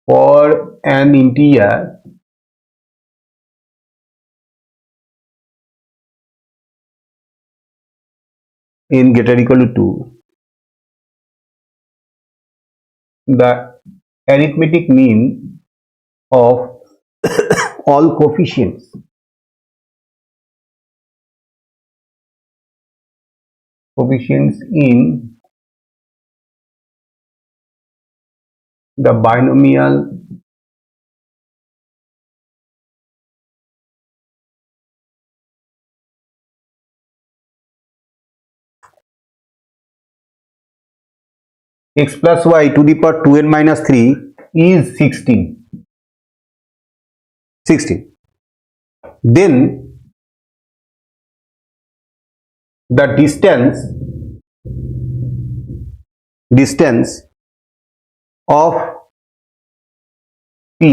for an integer n greater equal to 2, the arithmetic mean of all coefficients in the binomial x plus y to the power 2n minus 3 is 16. Then the distance of p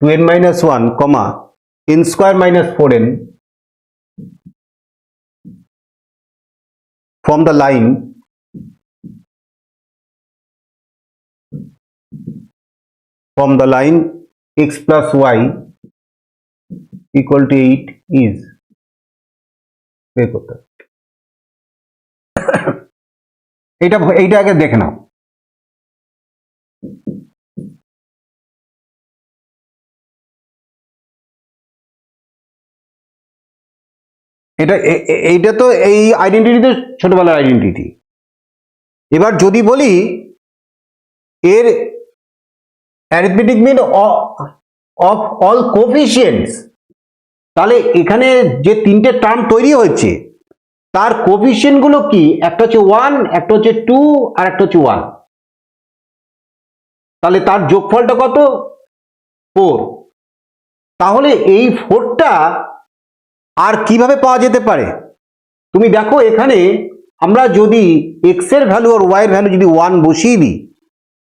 2n minus 1 comma n square minus 4n from the line x plus y equal to 8 is বের করতে হবে। এইটা আগে দেখে নাও। এইটা তো এই identity তো ছোটবেলার আইডেন্টিটি। এবার যদি বলি এর অ্যারিথমেটিক মিন অফ অল কোফিশিয়েন্টস, তাহলে এখানে যে তিনটে টার্ম তৈরি হয়েছে তার কোফিশিয়েন্ট গুলো কি? একটা হচ্ছে 1, একটা হচ্ছে 2 আর একটা হচ্ছে 1। তাহলে তার যোগফলটা কত? 4। তাহলে এই 4টা আর কিভাবে পাওয়া যেতে পারে? তুমি দেখো এখানে আমরা যদি x এর ভ্যালু আর y এর ভ্যালু যদি 1 বসিয়ে দিই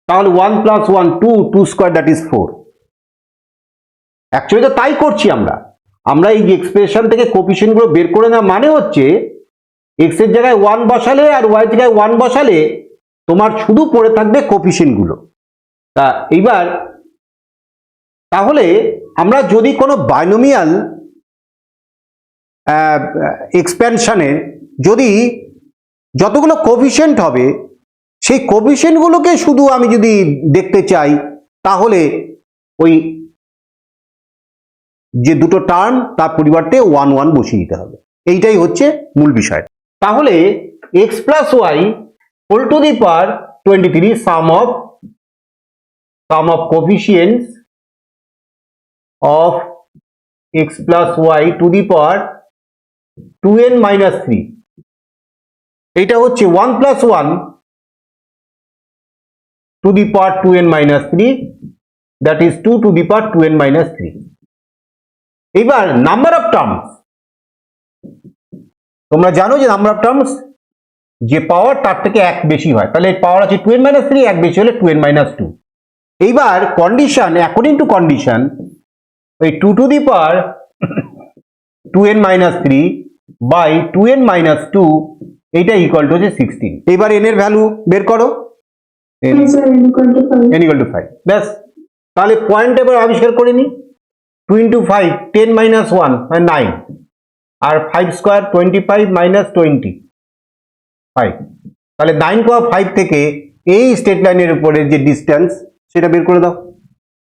তাহলে 1 plus 1 2 square that is 4। Actually তো তাই করছি আমরা এই এক্সপ্রেশন থেকে কোফিশিয়েন্ট গুলো বের করে নেওয়া মানে হচ্ছে x এর জায়গায় 1 বসালে আর y এর জায়গায় 1 বসালে তোমার শুধু পড়ে থাকবে কোফিশিয়েন্ট গুলো। তা এইবার তাহলে আমরা যদি কোনো বাইনোমিয়াল এক্সপ্যানশনের যদি যতগুলো কোফিশিয়েন্ট হবে সেই কোফিশিয়েন্ট গুলোকে শুধু আমি যদি দেখতে চাই তাহলে ওই যে দুটো টার্ম তার পরিবর্তে 1 1 বসিয়ে দিতে হবে। এইটাই হচ্ছে মূল বিষয়। তাহলে x plus y whole to the power 23 sum of coefficients of x plus y to the power 2n minus 3, এটা হচ্ছে 1 plus 1 to the power 2n minus 3, that is 2 to the power 2n minus 3। এবার number of terms, তোমরা জানো যে number of terms যে পাওয়ার তার থেকে 1 বেশি হয়, তাহলে পাওয়ার আছে 2n minus 3, 1 বেশি হলে 2n minus 2। এইবার কন্ডিশন, অ্যাকর্ডিং টু কন্ডিশন, ওই 2 to the power 2n minus 3 by 2n minus 2 এইটা ইকুয়াল টু হচ্ছে 16। এবার n এর ভ্যালু বের করো, n equal to 5। ব্যাস, তাহলে পয়েন্ট এবার আবিষ্কার করে নি। 2 into 5 10 minus 1 মানে 9, আর 5 স্কয়ার 25 minus 25, তাহলে 9 পাওয়ার 5 থেকে এই স্ট্রেট লাইনের উপরে যে ডিস্টেন্স সেটা বের করে দাও।